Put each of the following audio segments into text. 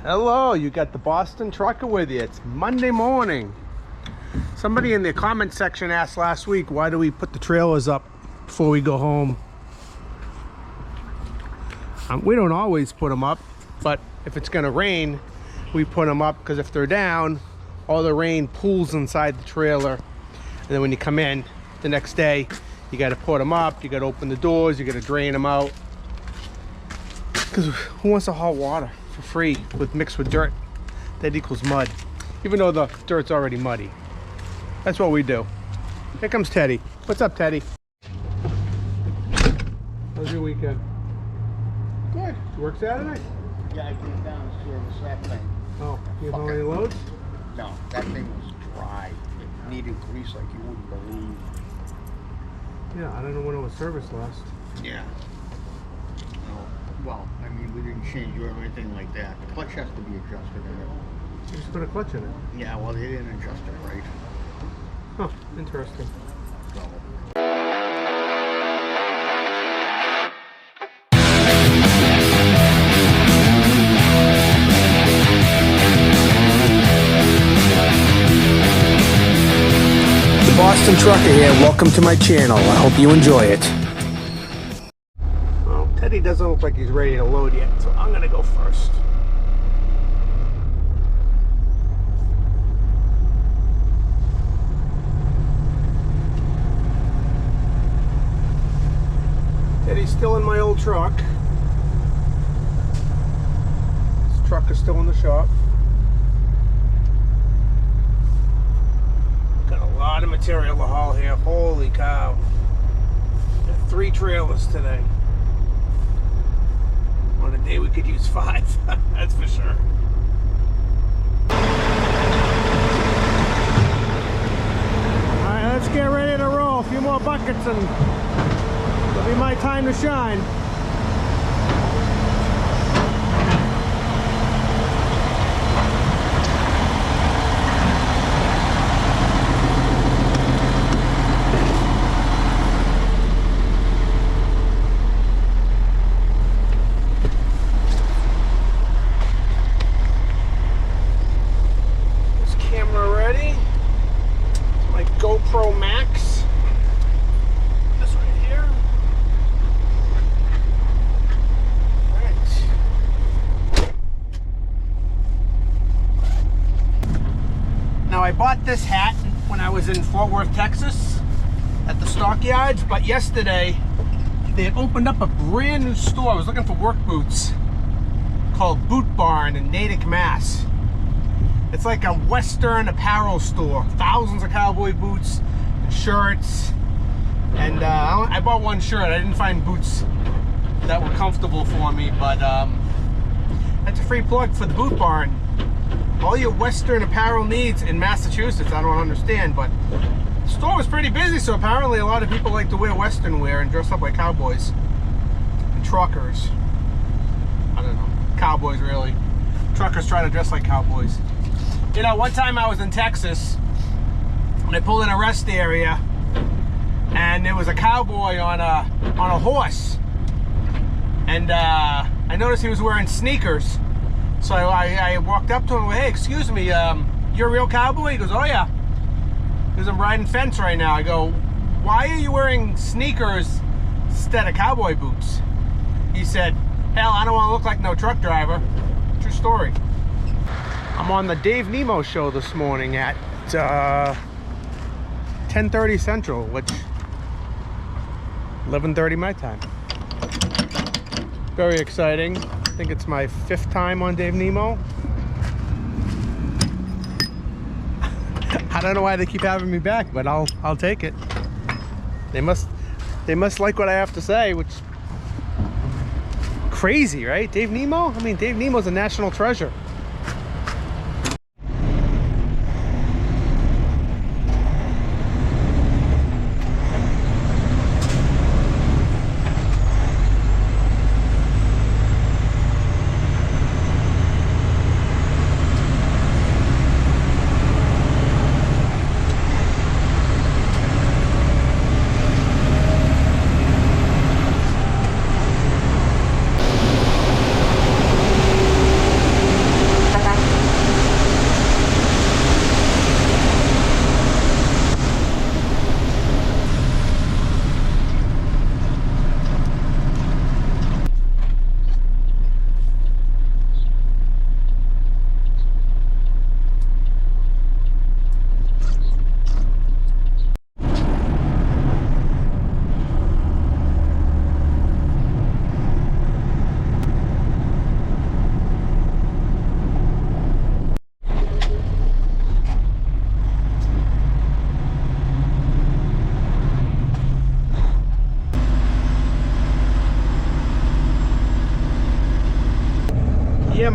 Hello, you got the Boston trucker with you. It's Monday morning. Somebody in the comment section asked last week, why do we put the trailers up before we go home? We don't always put them up, but if it's gonna rain, we put them up because if they're down, all the rain pools inside the trailer. And then when you come in the next day, you gotta put them up, you gotta open the doors, you gotta drain them out. Because who wants to haul water for free mixed with dirt? That equals mud, even though the dirt's already muddy. That's what we do. Here comes Teddy. What's up, Teddy? How's your weekend? Good. You work Saturday? Yeah, I came down to service that thing. Oh, you have any loads? No, that thing was dry. It needed grease like you wouldn't believe. Yeah, I don't know when it was serviced last. Yeah. Well, I mean, we didn't change oil or anything like that. The clutch has to be adjusted in it. You just put a clutch in it? Yeah, well, they didn't adjust it right. Huh, interesting. So. The Boston Trucker here. Welcome to my channel. I hope you enjoy it. Well, Teddy doesn't look like he's ready to load yet, so I'm gonna go first. Teddy's still in my old truck. This truck is still in the shop. Got a lot of material to haul here. Holy cow. Got 3 trailers today. On a day we could use 5. That's for sure. Alright, let's get ready to roll. A few more buckets and it'll be my time to shine. Is camera ready? It's my GoPro Max. This right here. Now I bought this hat when I was in Fort Worth, Texas at the stockyards, but yesterday they had opened up a brand new store. I was looking for work boots called Boot Barn in Natick, Mass. It's like a Western apparel store. Thousands of cowboy boots and shirts. And I bought one shirt. I didn't find boots that were comfortable for me, but that's a free plug for the Boot Barn. All your Western apparel needs in Massachusetts, I don't understand, but the store was pretty busy, so apparently a lot of people like to wear Western wear and dress up like cowboys and truckers. I don't know, cowboys really. Truckers try to dress like cowboys. You know, one time I was in Texas and I pulled in a rest area and there was a cowboy on a horse, and I noticed he was wearing sneakers. So I walked up to him, hey, excuse me, you're a real cowboy? He goes, oh yeah. Because I'm riding fence right now. I go, why are you wearing sneakers instead of cowboy boots? He said, hell, I don't want to look like no truck driver. True story. I'm on the Dave Nemo show this morning at 10:30 Central, which 11:30 my time. Very exciting. I think it's my 5th time on Dave Nemo. I don't know why they keep having me back, but I'll take it. They must like what I have to say, which crazy, right? Dave Nemo? I mean, Dave Nemo's a national treasure.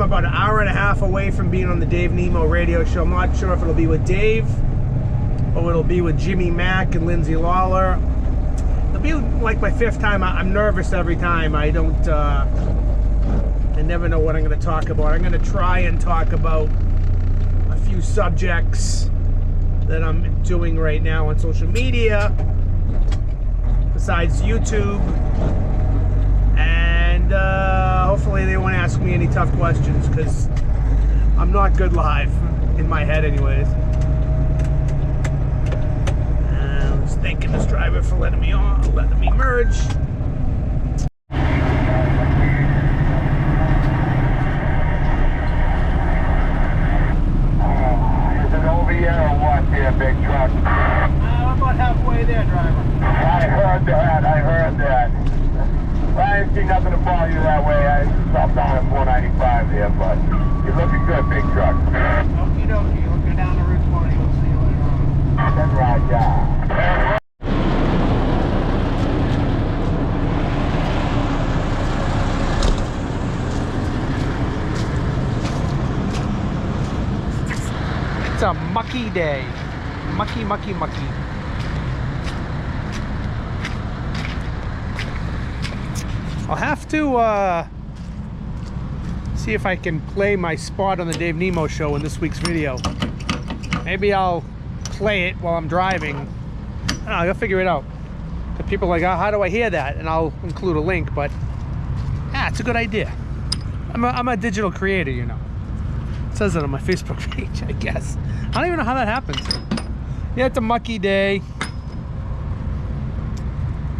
I'm about an hour and a half away from being on the Dave Nemo radio show. I'm not sure if it'll be with Dave or it'll be with Jimmy Mac and Lindsay Lawler. It'll be like my 5th time. I'm nervous every time. I never know what I'm going to talk about. I'm going to try and talk about a few subjects that I'm doing right now on social media, besides YouTube, and hopefully they won't ask me any tough questions, because I'm not good live, in my head anyways. And I was thanking this driver for letting me merge. Big truck. I'm about halfway there, driver. I heard that. I didn't see nothing to follow you that way. I stopped down at 495 there, but you're looking good, big truck. Okie dokie, we'll go down to Route 20. We'll see you later on. That's right, yeah. It's a mucky day. Mucky. I'll have to see if I can play my spot on the Dave Nemo show in this week's video. Maybe I'll play it while I'm driving. I don't know, I'll figure it out. The people are like, oh, how do I hear that? And I'll include a link, but it's a good idea. I'm a digital creator, you know. It says it on my Facebook page, I guess. I don't even know how that happens. Yeah, it's a mucky day.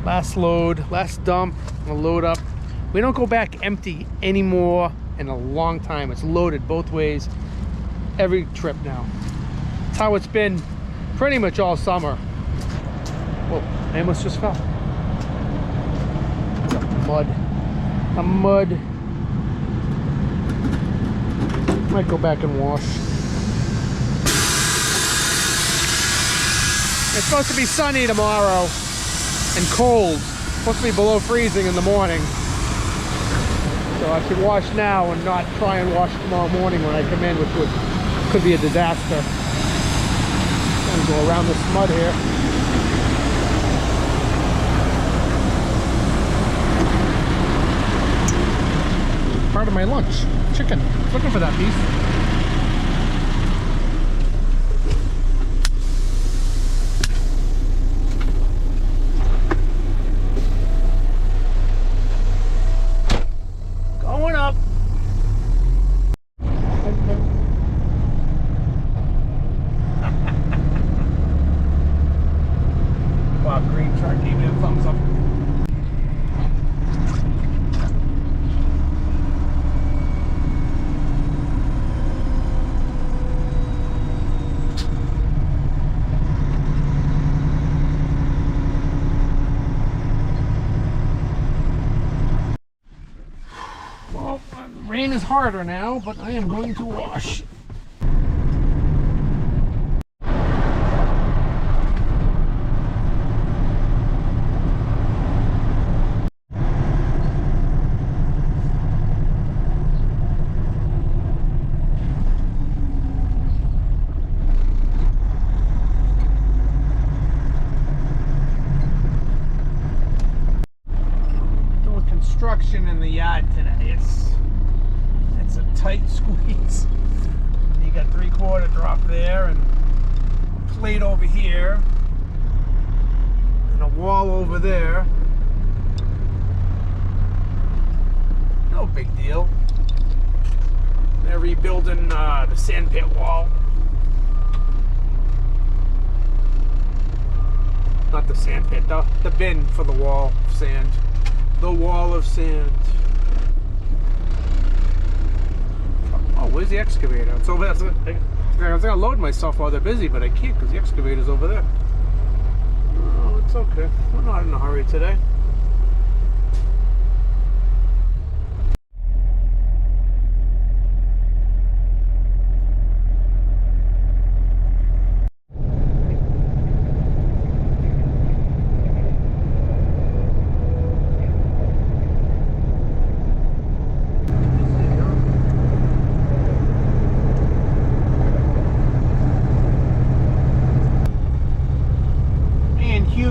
Last load, last dump, I'll load up. We don't go back empty anymore in a long time. It's loaded both ways every trip now. It's how it's been pretty much all summer. Whoa, I almost just fell. The mud. Might go back and wash. It's supposed to be sunny tomorrow and cold. It's supposed to be below freezing in the morning. So I should wash now and not try and wash tomorrow morning when I come in, which could be a disaster. I'm gonna go around this mud here. Part of my lunch. Chicken. Looking for that piece. Going up. Bob Green truck gave me a thumbs up. Rain is harder now, but I am going to wash. Doing construction in the yard today. It's a tight squeeze. And you got 3/4 drop there and a plate over here and a wall over there. No big deal. They're rebuilding the sand pit wall. Not the sand pit, the bin for the wall of sand. The wall of sand. Oh, where's the excavator? It's over there. I was gonna load myself while they're busy, but I can't because the excavator's over there. Oh, it's okay. We're not in a hurry today.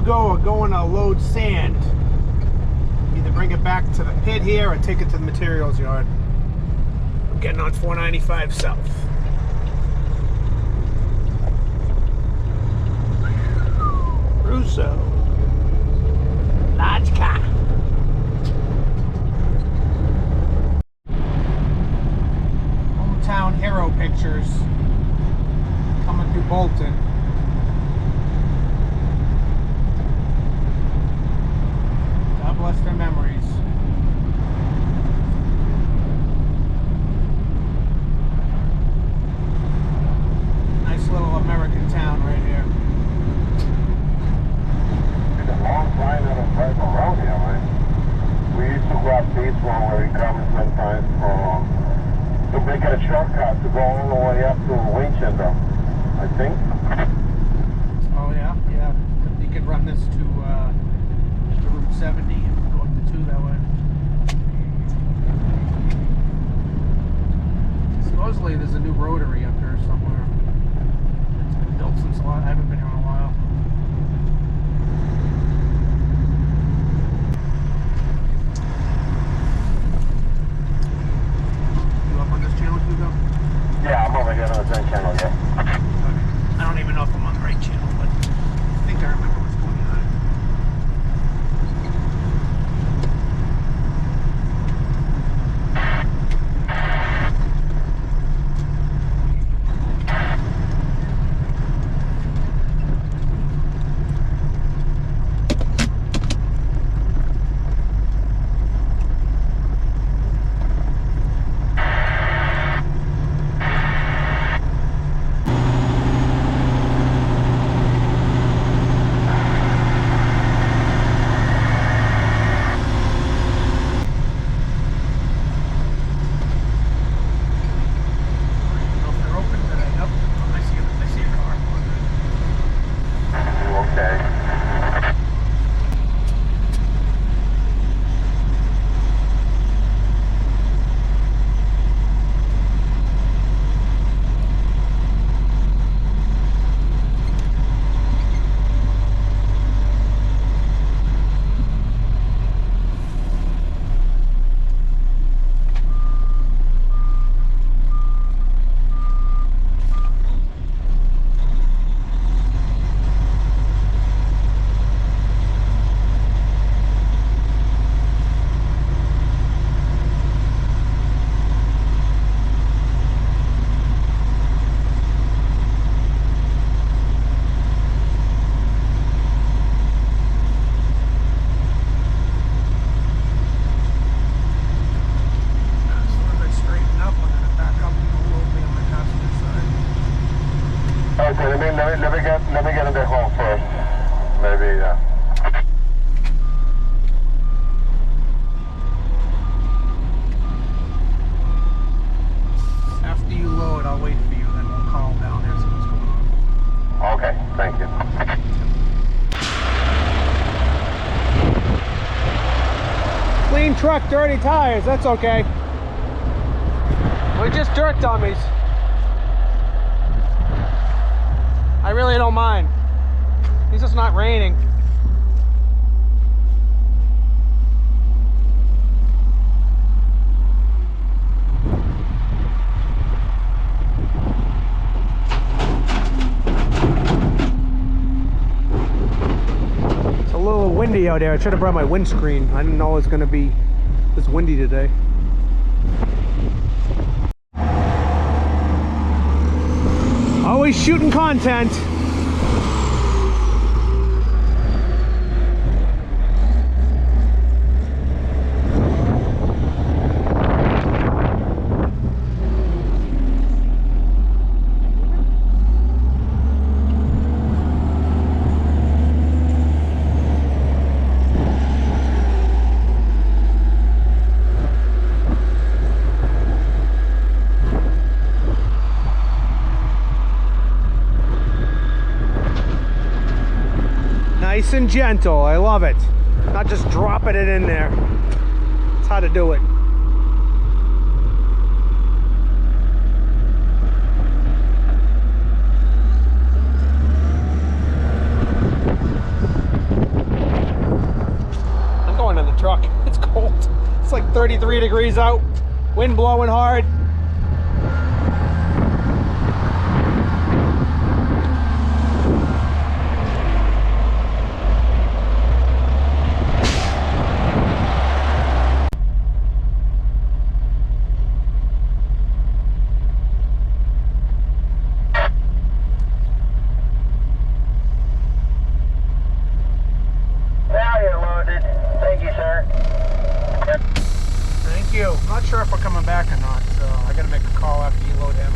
go are going to load sand. Either bring it back to the pit here or take it to the materials yard. I'm getting on 495 south. Russo. Large car. Hometown hero pictures coming through Bolton. God bless their memories. Nice little American town right here. It's a long line of a type of road here, man. We used to go up this one where we come sometimes to make it a shortcut to go all the way up to Winchester, I think. Oh yeah, yeah. You could run this to Route 70 and go up to 2 that way. Supposedly there's a new rotary up here somewhere. It's been built since a while. I haven't been here in a while. You up on this channel too, though? Yeah, I'm over here on the same channel, yeah. Okay. I don't even know if I'm on the right channel, but I think I remember what's going on. Let me get in the hole first. Maybe, After you load, I'll wait for you, then we'll call down there and see what's going on. Okay, thank you. Clean truck, dirty tires, that's okay. We're just dirt dummies. I really don't mind. At least it's not raining. It's a little windy out there. I should have brought my windscreen. I didn't know it was going to be this windy today. Always shooting content. Nice and gentle, I love it. Not just dropping it in there. That's how to do it. 33 degrees out, wind blowing hard. Now you're loaded. Thank you, sir. Thank you. I'm not sure if we're coming back or not, so I gotta make a call after you load him.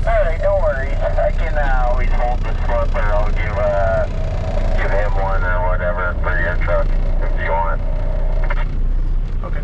Alright, no worries. I can always hold the slip, or I'll give him one or whatever for your truck if you want. Okay.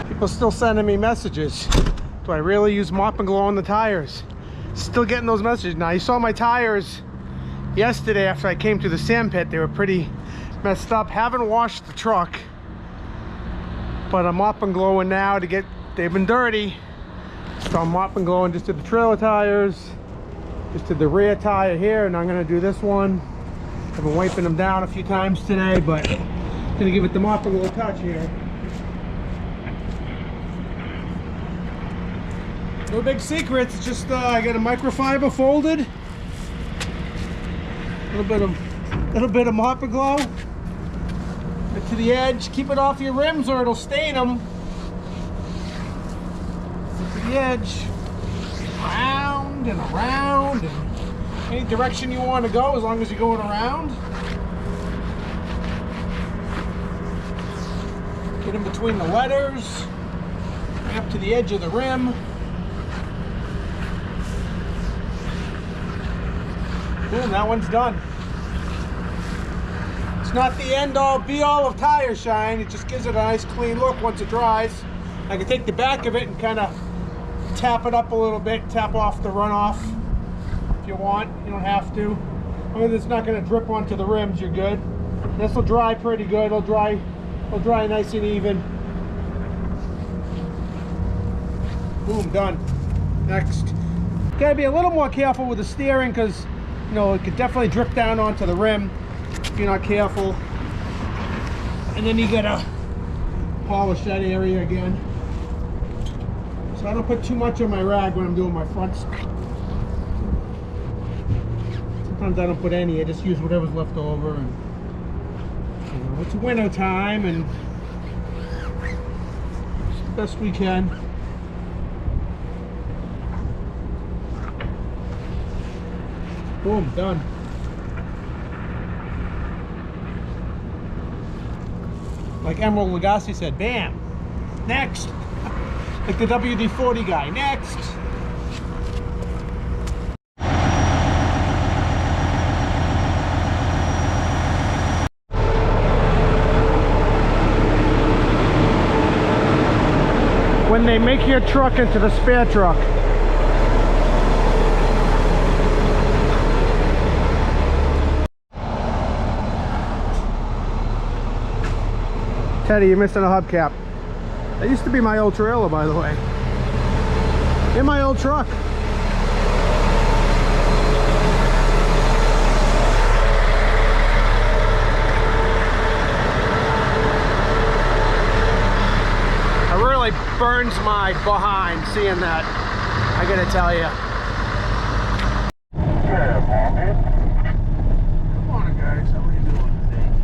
People still sending me messages. Do I really use mop and glow on the tires? Still getting those messages. Now, you saw my tires yesterday after I came to the sand pit. They were pretty messed up. Haven't washed the truck, but I'm mop and glowing now to get, they've been dirty. So I'm mop and glowing, just did the trailer tires, just did the rear tire here, and I'm gonna do this one. I've been wiping them down a few times today, but gonna give it the mop and glow touch here. No big secrets, it's just I got a microfiber folded, a little bit of mop and glow, get to the edge, keep it off your rims or it'll stain them. Get to the edge, round and around, and any direction you want to go, as long as you're going around. Get in between the letters, up to the edge of the rim. Boom, that one's done. It's not the end all be all of tire shine. It just gives it a nice clean look once it dries. I can take the back of it and kind of tap it up a little bit, tap off the runoff if you want. You don't have to. As long as it's not going to drip onto the rims, you're good. This will dry pretty good. It'll dry nice and even. Boom, done. Next. Gotta be a little more careful with the steering, because you know, it could definitely drip down onto the rim if you're not careful. And then you gotta polish that area again. So I don't put too much on my rag when I'm doing my fronts. Sometimes I don't put any, I just use whatever's left over. And you know, it's winter time and it's the best we can. Boom, done. Like Emerald Lagasse said, bam, next. Like the WD-40 guy, next. When they make your truck into the spare truck. Teddy, you're missing a hubcap. That used to be my old trailer, by the way. In my old truck. It really burns my behind seeing that, I gotta tell you. Good morning, guys. How are you doing today?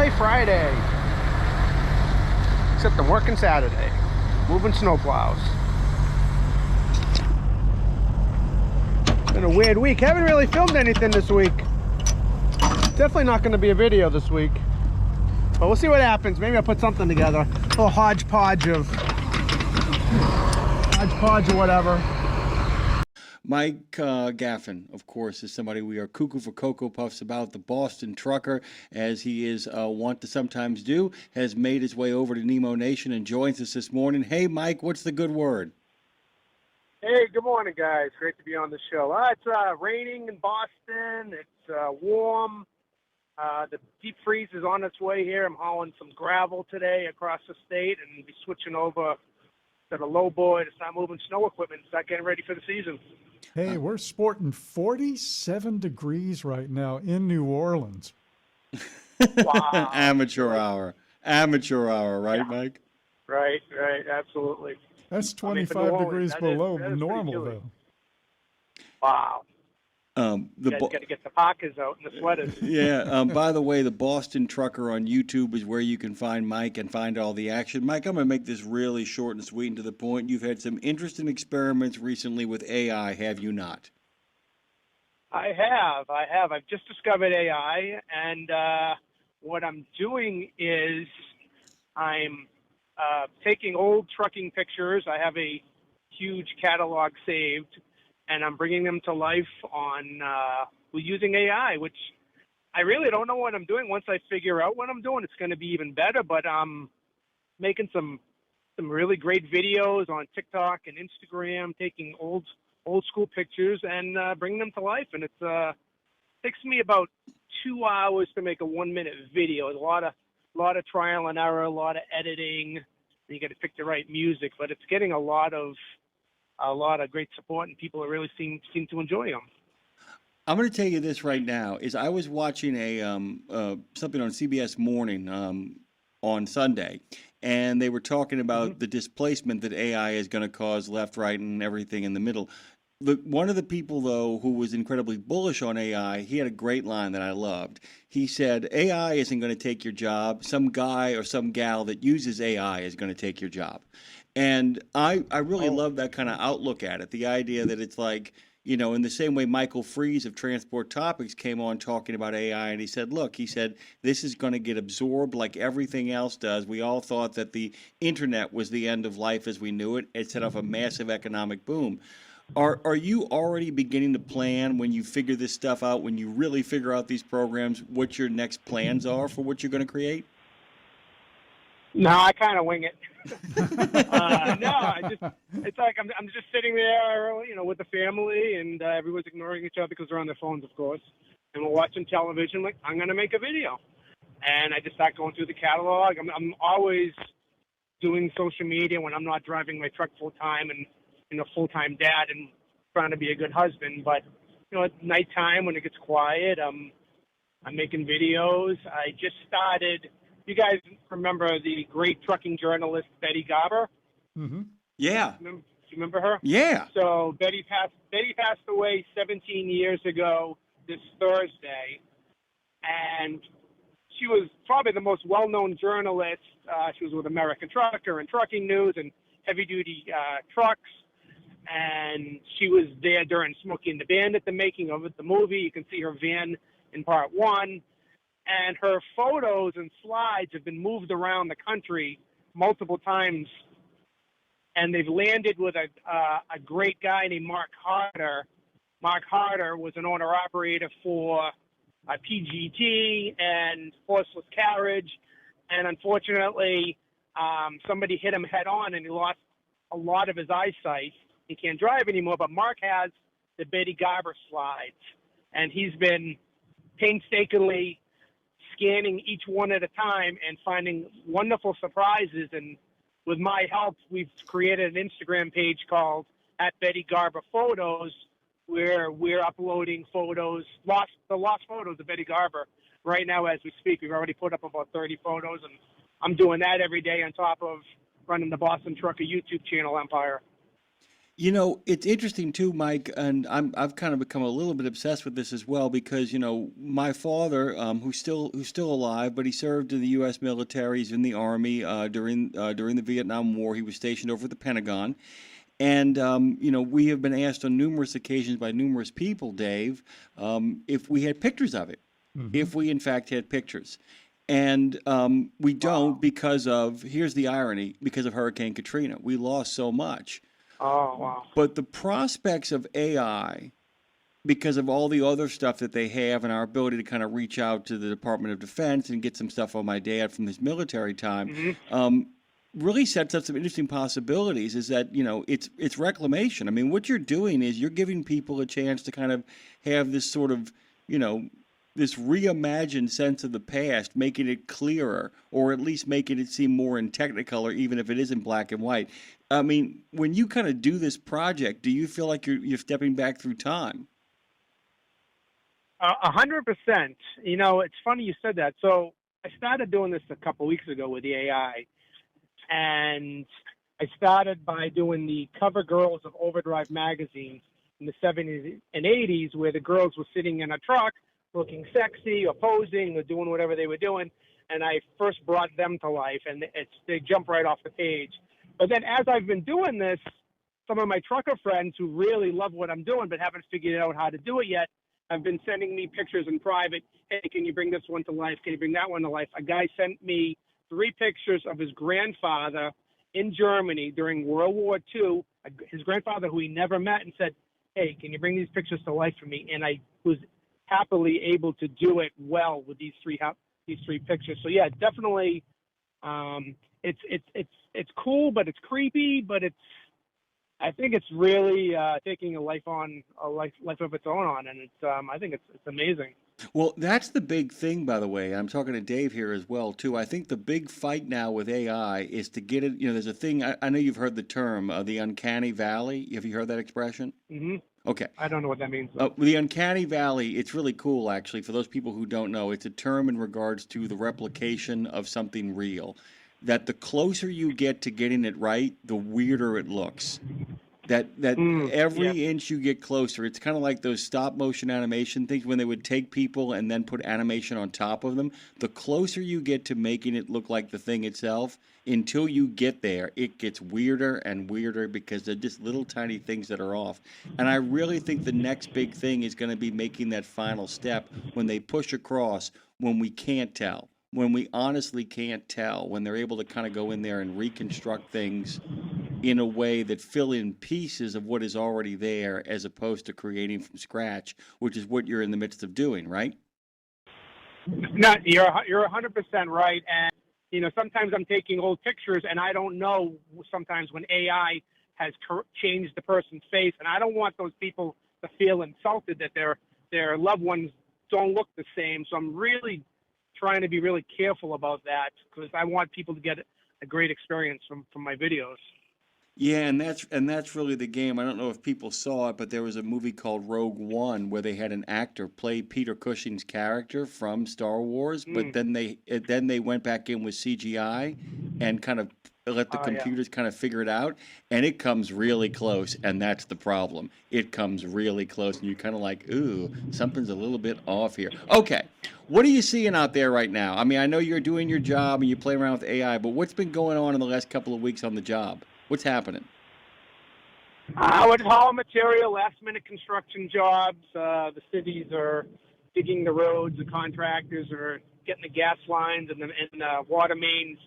Finally Friday. Except I'm working Saturday. Moving snowplows. It's been a weird week. Haven't really filmed anything this week. Definitely not going to be a video this week. But we'll see what happens. Maybe I'll put something together. A little hodgepodge or whatever. Mike Gaffin, of course, is somebody we are cuckoo for Cocoa Puffs about. The Boston trucker, as he is wont to sometimes do, has made his way over to Nemo Nation and joins us this morning. Hey, Mike, what's the good word? Hey, good morning, guys. Great to be on the show. It's raining in Boston. It's warm. The deep freeze is on its way here. I'm hauling some gravel today across the state and be switching over to the low boy to start moving snow equipment and start getting ready for the season. Hey, we're sporting 47 degrees right now in New Orleans. Wow. Amateur hour, right, Yeah. Mike? Right, absolutely. That's I mean, for 25 New Orleans, degrees that below is pretty normal, chilly. though. Wow. The You guys got to get the parkas out and the sweaters. Yeah. By the way, the Boston Trucker on YouTube is where you can find Mike and find all the action. Mike, I'm going to make this really short and sweet and to the point. You've had some interesting experiments recently with AI, have you not? I have. I've just discovered AI, and what I'm doing is I'm taking old trucking pictures. I have a huge catalog saved, and I'm bringing them to life on using AI, which I really don't know what I'm doing. Once I figure out what I'm doing, it's going to be even better. But I'm making some really great videos on TikTok and Instagram, taking old school pictures and bringing them to life. And it takes me about 2 hours to make a 1-minute video. There's a lot of trial and error, a lot of editing. You got to pick the right music, but it's getting a lot of great support, and people really seem to enjoy them. I'm going to tell you this right now. Is I was watching something on CBS Morning on Sunday, and they were talking about the displacement that AI is going to cause left, right, and everything in the middle. One of the people, though, who was incredibly bullish on AI, he had a great line that I loved. He said, AI isn't going to take your job. Some guy or some gal that uses AI is going to take your job. And I really love that kind of outlook at it. The idea that it's like, you know, in the same way Michael Freeze of Transport Topics came on talking about AI, and he said, look, this is going to get absorbed like everything else does. We all thought that the internet was the end of life as we knew it. It set off a massive economic boom. Are you already beginning to plan when you figure this stuff out, when you really figure out these programs, what your next plans are for what you're going to create? No, I kind of wing it. It's like I'm just sitting there, you know, with the family, and everyone's ignoring each other because they're on their phones, of course. And we're watching television. Like, I'm going to make a video, and I just start going through the catalog. I'm always doing social media when I'm not driving my truck full time and full-time dad and trying to be a good husband. But you know, at nighttime when it gets quiet, I'm making videos. I just started. You guys remember the great trucking journalist Betty Garber? Mm-hmm. Yeah. Do you remember her? Yeah. So Betty passed away 17 years ago this Thursday, and she was probably the most well-known journalist. She was with American Trucker and Trucking News and heavy-duty trucks, and she was there during Smokey and the Bandit, the making of it, the movie. You can see her van in part one. And her photos and slides have been moved around the country multiple times, and they've landed with a great guy named Mark Harder. Mark Harder was an owner-operator for PGT and Horseless Carriage, and unfortunately, somebody hit him head-on, and he lost a lot of his eyesight. He can't drive anymore, but Mark has the Betty Garber slides, and he's been painstakingly scanning each one at a time and finding wonderful surprises. And with my help, we've created an Instagram page called @BettyGarberPhotos, where we're uploading photos, the lost photos of Betty Garber right now as we speak. We've already put up about 30 photos, and I'm doing that every day on top of running the Boston Trucker YouTube channel empire. You know, it's interesting too, Mike, and I've kind of become a little bit obsessed with this as well because, you know, my father, who's still alive, but he served in the U.S. military, he's in the Army during the Vietnam War. He was stationed over at the Pentagon, and you know, we have been asked on numerous occasions by numerous people, Dave, if we had pictures of it, Hmm. if we in fact had pictures. And we don't because of, here's the irony, because of Hurricane Katrina. We lost so much. Oh, wow. But the prospects of AI, because of all the other stuff that they have and our ability to kind of reach out to the Department of Defense and get some stuff on my dad from his military time, Hmm. um, really sets up some interesting possibilities. Is that, you know, it's reclamation. I mean, what you're doing is you're giving people a chance to kind of have this sort of, you know, this reimagined sense of the past, making it clearer, or at least making it seem more in Technicolor, even if it is in black and white. I mean, when you kind of do this project, do you feel like you're stepping back through time? 100%. You know, it's funny you said that. So I started doing this a couple weeks ago with the AI, and I started by doing the cover girls of Overdrive magazines in the 70s and 80s, where the girls were sitting in a truck looking sexy or posing or doing whatever they were doing. And I first brought them to life, and they jump right off the page. But then as I've been doing this, some of my trucker friends who really love what I'm doing but haven't figured out how to do it yet have been sending me pictures in private. Hey, can you bring this one to life? Can you bring that one to life? A guy sent me 3 pictures of his grandfather in Germany during World War II, his grandfather who he never met, and said, hey, can you bring these pictures to life for me? And I was happily able to do it well with these three pictures. So yeah, definitely, it's cool, but it's creepy, but I think it's really taking a life of its own on, and I think it's amazing. Well, that's the big thing, by the way. I'm talking to Dave here as well, too. I think the big fight now with AI is to get it. You know, there's a thing. I know you've heard the term, the uncanny valley. Have you heard that expression? Hmm. Okay. I don't know what that means, though. The uncanny valley, it's really cool, actually. For those people who don't know, it's a term in regards to the replication of something real. That the closer you get to getting it right, the weirder it looks. That Yeah. every inch you get closer, it's kind of like those stop motion animation things when they would take people and then put animation on top of them. The closer you get to making it look like the thing itself, until you get there, it gets weirder and weirder because they're just little tiny things that are off. And I really think the next big thing is going to be making that final step when they push across, when we can't tell, when we honestly can't tell, when they're able to kind of go in there and reconstruct things in a way that fill in pieces of what is already there as opposed to creating from scratch, which is what you're in the midst of doing, right? No, you're 100% right. And you know, sometimes I'm taking old pictures, and I don't know sometimes when AI has changed the person's face, and I don't want those people to feel insulted that their loved ones don't look the same. So I'm really trying to be really careful about that because I want people to get a great experience from my videos. Yeah, and that's really the game. I don't know if people saw it, but there was a movie called Rogue One where they had an actor play Peter Cushing's character from Star Wars, but Mm. then they went back in with CGI and kind of let the Oh yeah. computers kind of figure it out, and it comes really close, and that's the problem. It comes really close, and you're kind of like, ooh, something's a little bit off here. Okay, what are you seeing out there right now? I mean, I know you're doing your job and you play around with AI, but what's been going on in the last couple of weeks on the job? What's happening? With haul material, last minute construction jobs. The cities are digging the roads. The contractors are getting the gas lines and water mains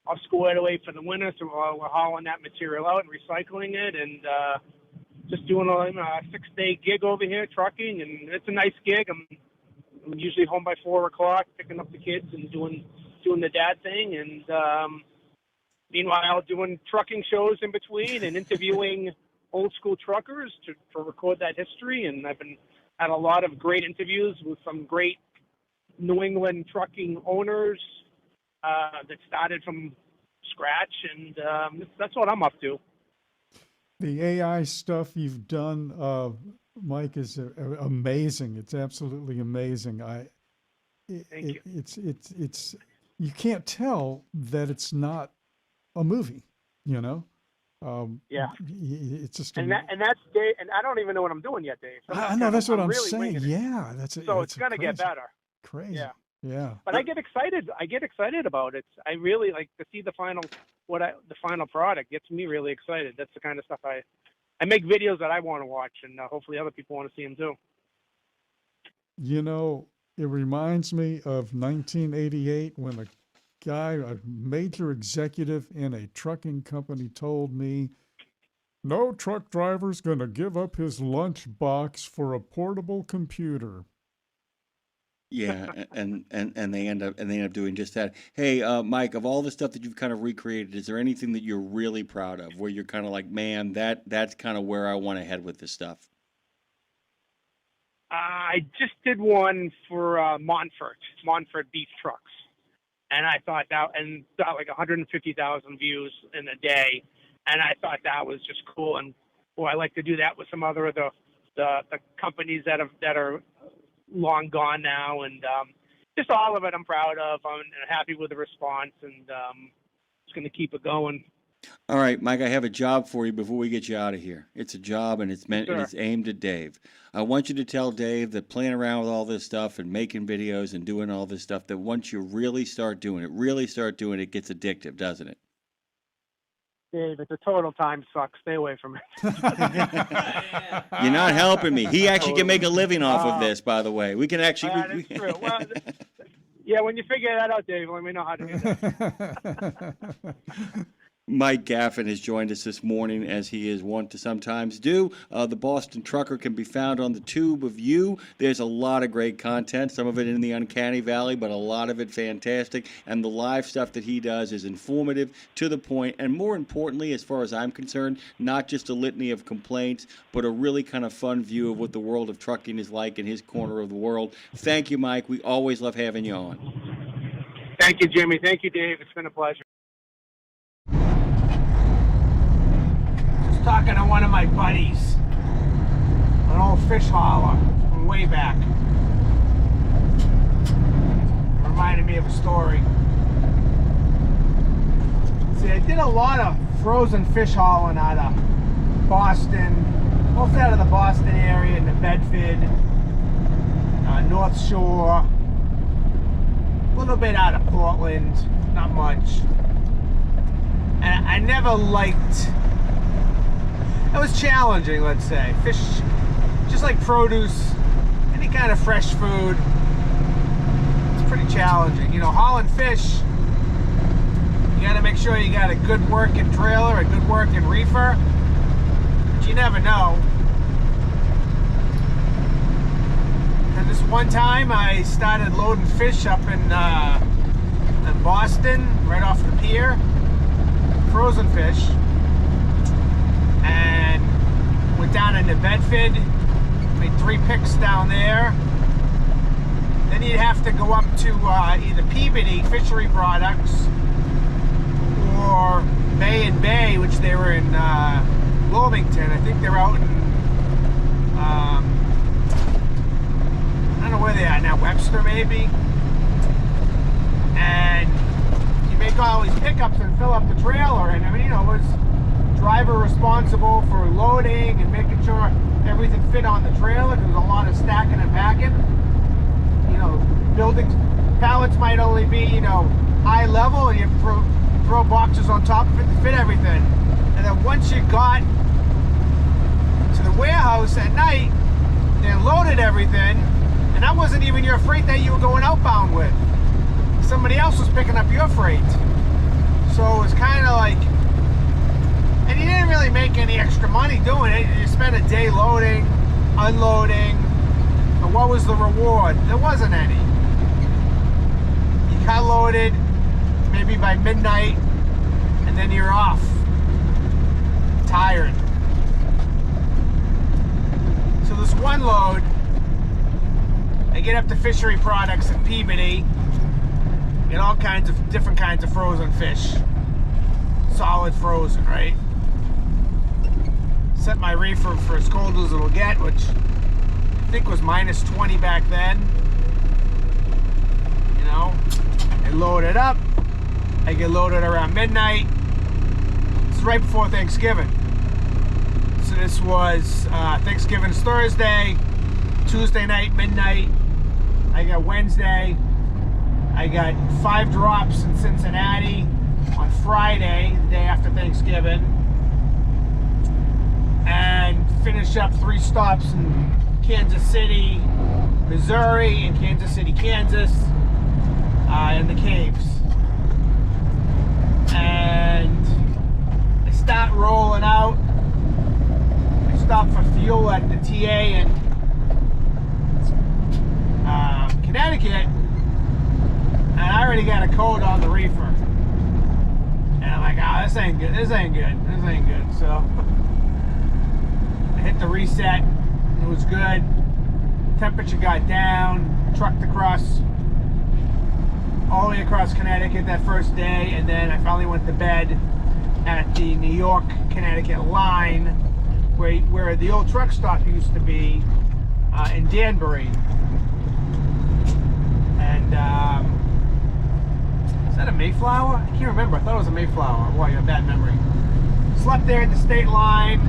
all squared away for the winter. So we're hauling that material out and recycling it, and just doing a 6-day gig over here trucking, and it's a nice gig. I'm usually home by 4 o'clock, picking up the kids and doing the dad thing, and meanwhile doing trucking shows in between and interviewing old school truckers to record that history. And I've had a lot of great interviews with some great New England trucking owners that started from scratch, and that's what I'm up to. The AI stuff you've done, Mike, is amazing. It's absolutely amazing. Thank you. It's you can't tell that it's not a movie, you know? Yeah. It's just And that's Dave. And I don't even know what I'm doing yet, Dave. So I know, that's what I'm really saying. winging it. Yeah, that's it. So it's gonna get better. Crazy. Yeah. Yeah. But I get excited. I get excited about it. I really like to see the final product. Gets me really excited. That's the kind of stuff I make videos that I want to watch, and hopefully other people want to see them too. You know, it reminds me of 1988 when a major executive in a trucking company told me, no truck driver's going to give up his lunch box for a portable computer. Yeah, and they end up doing just that. Hey, Mike, of all the stuff that you've kind of recreated, is there anything that you're really proud of, where you're kind of like, man, that's kind of where I want to head with this stuff? I just did one for Montfort beef trucks, and I thought and got like 150,000 views in a day, and I thought that was just cool. And I like to do that with some other of the companies that are long gone now, and just all of it I'm proud of. I'm happy with the response, and just going to keep it going. All right, Mike, I have a job for you before we get you out of here. It's a job, and it's meant, Sure. and it's aimed at Dave. I want you to tell Dave that playing around with all this stuff and making videos and doing all this stuff, that once you really start doing it, gets addictive, doesn't it? Dave, it's a total time suck. Stay away from it. You're not helping me. He actually can make a living off of this, by the way. We can actually... That's true. Well, yeah, when you figure that out, Dave, let me know how to do that. Mike Gaffin has joined us this morning, as he is wont to sometimes do. The Boston Trucker can be found on the Tube of You. There's a lot of great content, some of it in the uncanny valley, but a lot of it fantastic. And the live stuff that he does is informative, to the point, and more importantly, as far as I'm concerned, not just a litany of complaints, but a really kind of fun view of what the world of trucking is like in his corner of the world. Thank you, Mike. We always love having you on. Thank you, Jimmy. Thank you, Dave. It's been a pleasure. Talking to one of my buddies, an old fish hauler from way back. Reminded me of a story. See, I did a lot of frozen fish hauling out of Boston, mostly out of the Boston area, into Bedford, North Shore, a little bit out of Portland, not much. And I never liked... It was challenging, let's say. Fish, just like produce, any kind of fresh food, it's pretty challenging. You know, hauling fish, you gotta make sure you got a good working trailer, a good working reefer, but you never know. And this one time I started loading fish up in Boston, right off the pier, frozen fish. And went down into Bedford, made 3 picks down there. Then you'd have to go up to either Peabody Fishery Products or Bay and Bay, which they were in Wilmington. I think they're out in, I don't know where they are now, Webster maybe. And you make all these pickups and fill up the trailer, and I mean, you know, it was driver responsible for loading and making sure everything fit on the trailer. There was a lot of stacking and packing. You know, building pallets might only be, you know, high level, and you throw boxes on top of it to fit everything. And then once you got to the warehouse at night, they loaded everything, and that wasn't even your freight that you were going outbound with. Somebody else was picking up your freight. So it was kind of like, and you didn't really make any extra money doing it. You spent a day loading, unloading, and what was the reward? There wasn't any. You got loaded maybe by midnight, and then you're off. Tired. So this one load, I get up to Fishery Products in Peabody, get all kinds of different kinds of frozen fish. Solid frozen, right? Set my reefer for as cold as it'll get, which I think was minus 20 back then. You know, I load it up. I get loaded around midnight. This is right before Thanksgiving. So this was Thanksgiving's Thursday, Tuesday night, midnight. I got Wednesday. I got 5 drops in Cincinnati on Friday, the day after Thanksgiving. And finish up 3 stops in Kansas City, Missouri, and Kansas City, Kansas, in the caves. And I start rolling out. I stop for fuel at the TA in Connecticut, and I already got a code on the reefer. And I'm like, oh, this ain't good, this ain't good, this ain't good. So I hit the reset, it was good. Temperature got down, trucked across, all the way across Connecticut that first day, and then I finally went to bed at the New York, Connecticut line, where the old truck stop used to be in Danbury. And is that a Mayflower? I can't remember. I thought it was a Mayflower. Boy, you have a bad memory. Slept there at the state line.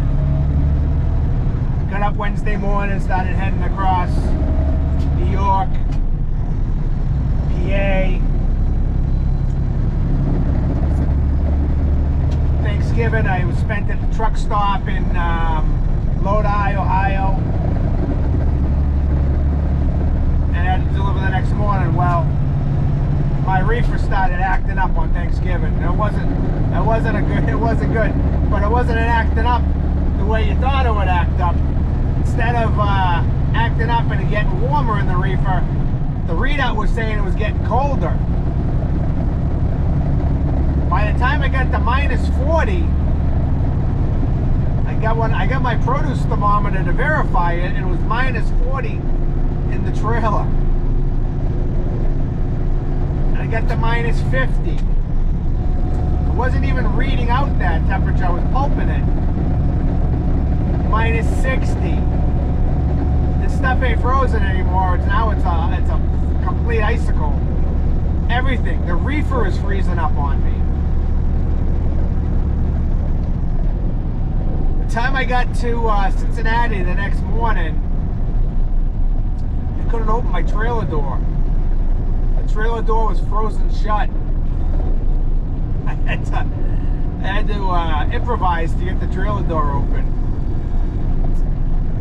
Got up Wednesday morning, started heading across New York, PA. Thanksgiving, I was spent at the truck stop in Lodi, Ohio. And I had to deliver the next morning. Well, my reefer started acting up on Thanksgiving. It wasn't good, but it wasn't acting up the way you thought it would act up. Instead of acting up and it getting warmer in the reefer, the readout was saying it was getting colder. By the time I got to minus 40, I got my produce thermometer to verify it, and it was minus 40 in the trailer. And I got to minus 50. It wasn't even reading out that temperature, I was pulping it. Minus 60. This stuff ain't frozen anymore. Now it's a complete icicle. Everything. The reefer is freezing up on me. The time I got to Cincinnati the next morning, I couldn't open my trailer door. The trailer door was frozen shut. I had to improvise to get the trailer door open.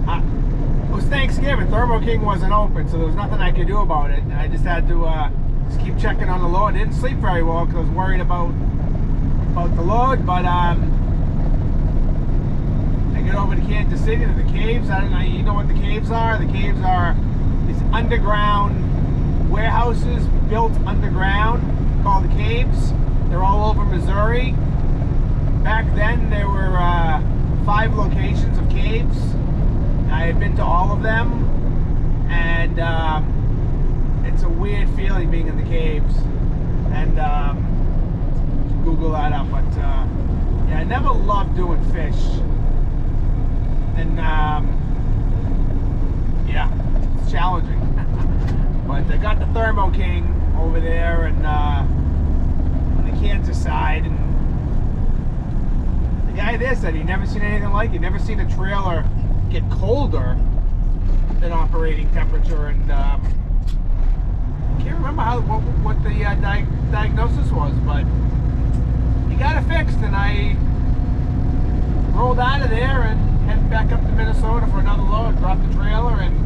It was Thanksgiving. Thermo King wasn't open, so there was nothing I could do about it. I just had to just keep checking on the load. I didn't sleep very well because I was worried about the load, but I get over to Kansas City to the caves. I don't know, you know what the caves are? The caves are these underground warehouses built underground called the caves. They're all over Missouri. Back then there were 5 locations of caves. I had been to all of them, and it's a weird feeling being in the caves. And Google that up, but yeah, I never loved doing fish. And yeah, it's challenging. But I got the Thermo King over there and on the Kansas side, and the guy there said he'd never seen anything like it. He'd never seen a trailer get colder than operating temperature, and I can't remember what the diagnosis was, but he got it fixed, and I rolled out of there and headed back up to Minnesota for another load, dropped the trailer, and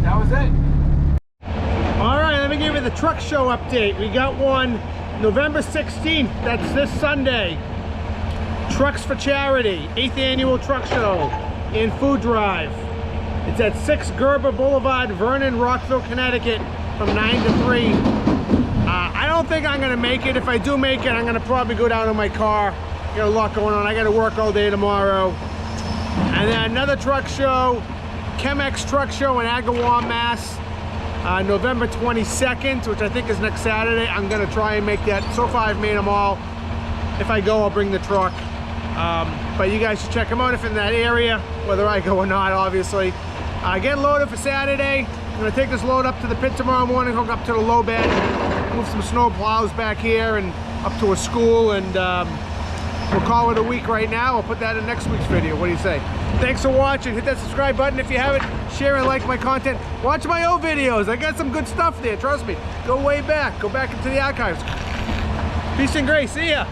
that was it. Alright, let me give you the truck show update. We got one November 16th, that's this Sunday. Trucks for Charity, 8th annual truck show and food drive. It's at 6 Gerber Boulevard, Vernon, Rockville, Connecticut, from 9 to 3. I don't think I'm gonna make it. If I do make it, I'm gonna probably go down in my car. Got a lot going on. I gotta work all day tomorrow. And then another truck show, Chemex Truck Show in Agawam, Mass. November 22nd, which I think is next Saturday. I'm gonna try and make that. So far I've made them all. If I go, I'll bring the truck. But you guys should check them out if in that area, whether I go or not, obviously. Get loaded for Saturday. I'm gonna take this load up to the pit tomorrow morning, hook up to the low bed, move some snow plows back here, and up to a school, and we'll call it a week right now. I'll put that in next week's video. What do you say? Thanks for watching. Hit that subscribe button if you haven't. Share and like my content. Watch my old videos. I got some good stuff there. Trust me. Go way back. Go back into the archives. Peace and grace. See ya.